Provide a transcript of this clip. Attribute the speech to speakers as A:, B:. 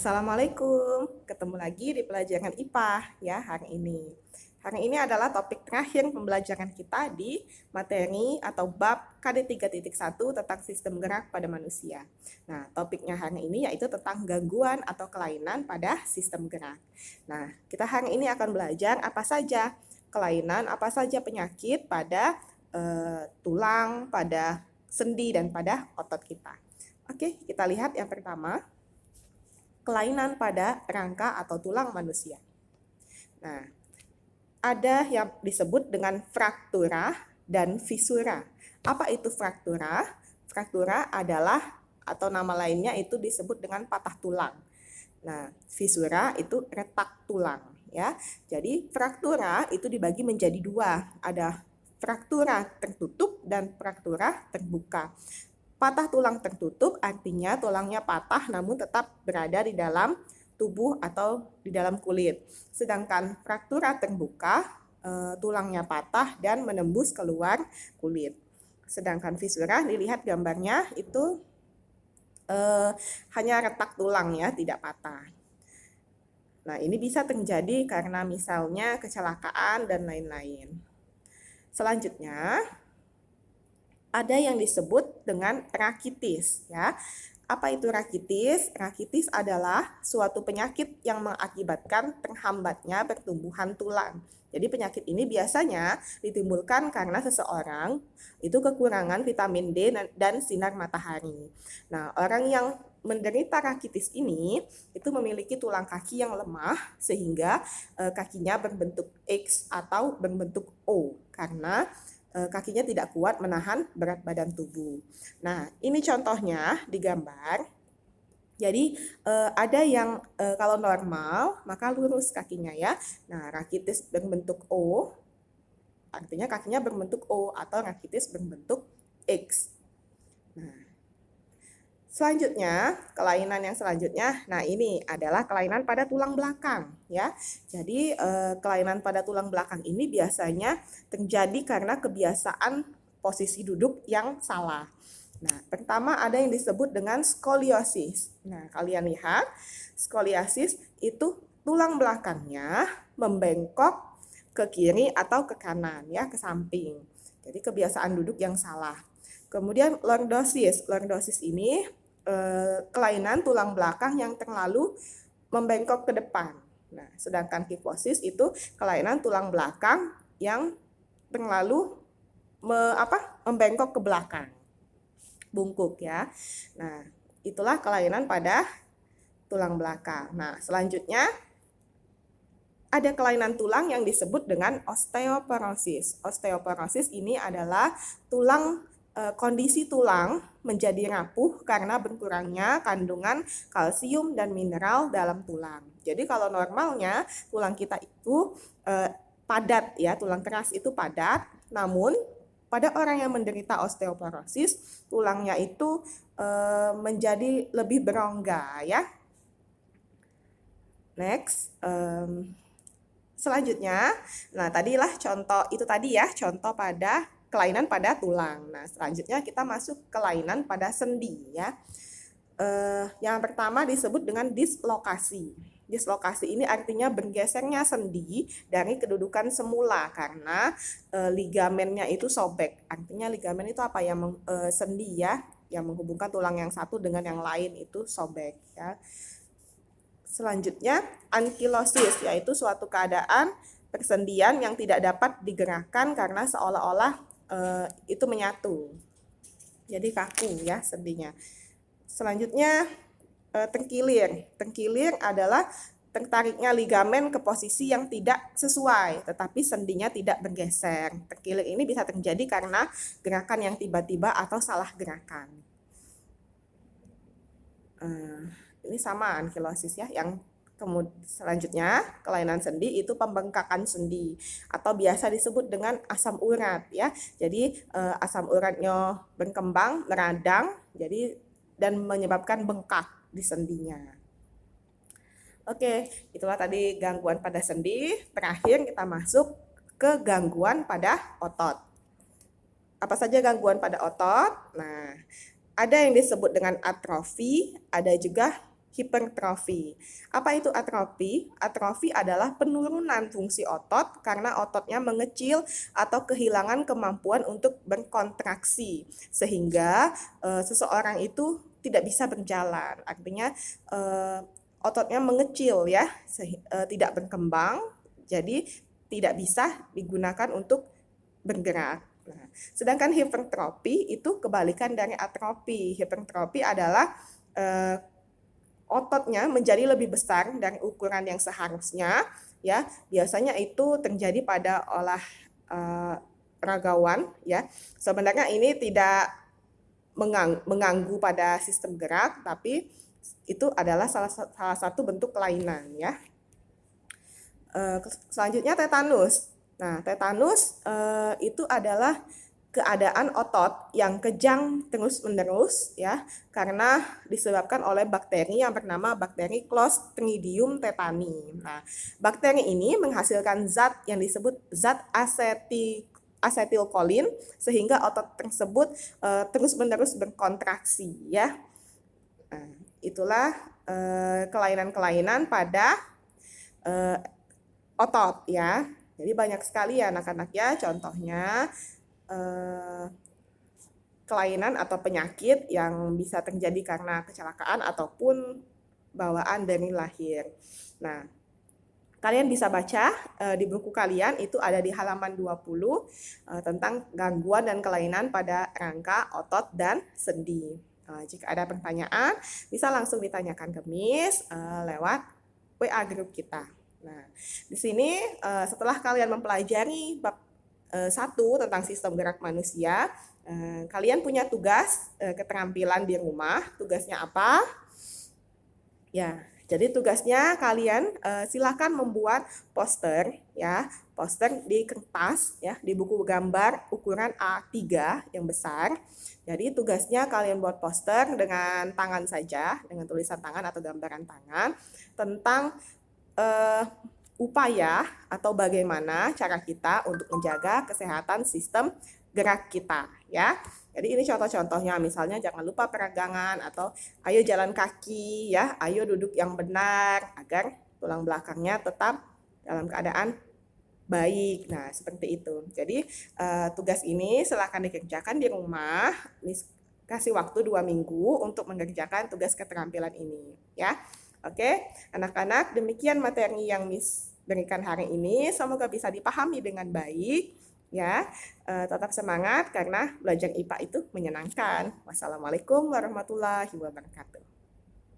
A: Assalamualaikum, ketemu lagi di pelajaran IPA ya hari ini. Hari ini adalah topik terakhir pembelajaran kita di materi atau bab KD3.1 tentang sistem gerak pada manusia. Nah, topiknya hari ini yaitu tentang gangguan atau kelainan pada sistem gerak. Nah, kita hari ini akan belajar apa saja kelainan, apa saja penyakit pada tulang, pada sendi, dan pada otot kita. Oke, kita lihat yang pertama. Kelainan pada rangka atau tulang manusia. Nah, ada yang disebut dengan fraktura dan fisura. Apa itu fraktura? Fraktura adalah atau nama lainnya itu disebut dengan patah tulang. Nah, fisura itu retak tulang ya. Jadi fraktura itu dibagi menjadi dua. Ada fraktura tertutup dan fraktura terbuka. Patah tulang tertutup artinya tulangnya patah namun tetap berada di dalam tubuh atau di dalam kulit. Sedangkan fraktura terbuka, tulangnya patah dan menembus keluar kulit. Sedangkan fisura, dilihat gambarnya itu hanya retak tulang ya, tidak patah. Nah, ini bisa terjadi karena misalnya kecelakaan dan lain-lain. Selanjutnya, ada yang disebut dengan rakitis ya. Apa itu rakitis? Rakitis adalah suatu penyakit yang mengakibatkan terhambatnya pertumbuhan tulang. Jadi penyakit ini biasanya ditimbulkan karena seseorang itu kekurangan vitamin D dan sinar matahari. Nah, orang yang menderita rakitis ini itu memiliki tulang kaki yang lemah sehingga kakinya berbentuk X atau berbentuk O karena kakinya tidak kuat menahan berat badan tubuh. Nah, ini contohnya di gambar. Jadi ada yang kalau normal maka lurus kakinya ya. Nah, rakitis berbentuk O artinya kakinya berbentuk O atau rakitis berbentuk X. Nah, selanjutnya, kelainan yang selanjutnya, nah ini adalah kelainan pada tulang belakang ya. Jadi kelainan pada tulang belakang ini biasanya terjadi karena kebiasaan posisi duduk yang salah. Nah, pertama ada yang disebut dengan skoliosis. Nah, kalian lihat, skoliosis itu tulang belakangnya membengkok ke kiri atau ke kanan ya, ke samping. Jadi kebiasaan duduk yang salah. Kemudian lordosis. Lordosis ini kelainan tulang belakang yang terlalu membengkok ke depan. Nah, sedangkan kifosis itu kelainan tulang belakang yang terlalu membengkok ke belakang. Bungkuk ya. Nah, itulah kelainan pada tulang belakang. Nah, selanjutnya ada kelainan tulang yang disebut dengan osteoporosis. Osteoporosis ini adalah kondisi tulang menjadi rapuh karena berkurangnya kandungan kalsium dan mineral dalam tulang. Jadi kalau normalnya tulang kita itu padat ya, tulang keras itu padat, namun pada orang yang menderita osteoporosis, tulangnya itu menjadi lebih berongga ya. Next, selanjutnya, nah tadilah contoh itu tadi ya, contoh pada kelainan pada tulang. Nah, selanjutnya kita masuk kelainan pada sendi ya. Yang pertama disebut dengan dislokasi. Dislokasi ini artinya bergesernya sendi dari kedudukan semula karena ligamennya itu sobek. Artinya ligamen itu apa ya? Sendi ya, yang menghubungkan tulang yang satu dengan yang lain itu sobek ya. Selanjutnya ankilosis, yaitu suatu keadaan persendian yang tidak dapat digerakkan karena seolah-olah itu menyatu. Jadi kaku ya sendinya. Selanjutnya tengkilir. Tengkilir adalah tertariknya ligamen ke posisi yang tidak sesuai, tetapi sendinya tidak bergeser. Tengkilir ini bisa terjadi karena gerakan yang tiba-tiba atau salah gerakan. Ini sama ankilosis ya. Yang selanjutnya kelainan sendi itu pembengkakan sendi atau biasa disebut dengan asam urat ya. Jadi asam uratnya berkembang, meradang, jadi dan menyebabkan bengkak di sendinya. Oke, itulah tadi gangguan pada sendi. Terakhir kita masuk ke gangguan pada otot. Apa saja gangguan pada otot? Nah, ada yang disebut dengan atrofi, ada juga hipertrofi. Apa itu atrofi? Atrofi adalah penurunan fungsi otot karena ototnya mengecil atau kehilangan kemampuan untuk berkontraksi sehingga seseorang itu tidak bisa berjalan. Artinya ototnya mengecil ya, tidak berkembang, jadi tidak bisa digunakan untuk bergerak. Nah, sedangkan hipertrofi itu kebalikan dari atrofi. Hipertrofi adalah ototnya menjadi lebih besar dari ukuran yang seharusnya, ya. Biasanya itu terjadi pada ragawan, ya. Sebenarnya ini tidak mengganggu pada sistem gerak, tapi itu adalah salah satu bentuk kelainan, ya. Selanjutnya tetanus. Nah, tetanus itu adalah keadaan otot yang kejang terus-menerus ya karena disebabkan oleh bakteri yang bernama bakteri Clostridium tetani. Nah, bakteri ini menghasilkan zat yang disebut zat asetilkolin sehingga otot tersebut terus-menerus berkontraksi ya. Nah, itulah kelainan-kelainan pada otot ya. Jadi banyak sekali ya anak-anak ya, contohnya kelainan atau penyakit yang bisa terjadi karena kecelakaan ataupun bawaan dari lahir. Nah, kalian bisa baca di buku kalian, itu ada di halaman 20 tentang gangguan dan kelainan pada rangka, otot, dan sendi. Jika ada pertanyaan, bisa langsung ditanyakan ke Miss lewat WA grup kita. Nah, di sini setelah kalian mempelajari bab 1 tentang sistem gerak manusia, kalian punya tugas keterampilan di rumah. Tugasnya apa? Ya, jadi tugasnya kalian silakan membuat poster ya, poster di kertas ya, di buku gambar ukuran A3 yang besar. Jadi tugasnya kalian buat poster dengan tangan saja, dengan tulisan tangan atau gambaran tangan tentang upaya atau bagaimana cara kita untuk menjaga kesehatan sistem gerak kita ya. Jadi ini contoh-contohnya, misalnya jangan lupa peregangan atau ayo jalan kaki ya, ayo duduk yang benar agar tulang belakangnya tetap dalam keadaan baik. Nah, seperti itu. Jadi tugas ini silakan dikerjakan di rumah. Kasih waktu 2 minggu untuk mengerjakan tugas keterampilan ini ya. Oke, anak-anak, demikian materi yang Miss berikan hari ini. Semoga bisa dipahami dengan baik ya. Tetap semangat karena belajar IPA itu menyenangkan. Wassalamualaikum warahmatullahi wabarakatuh.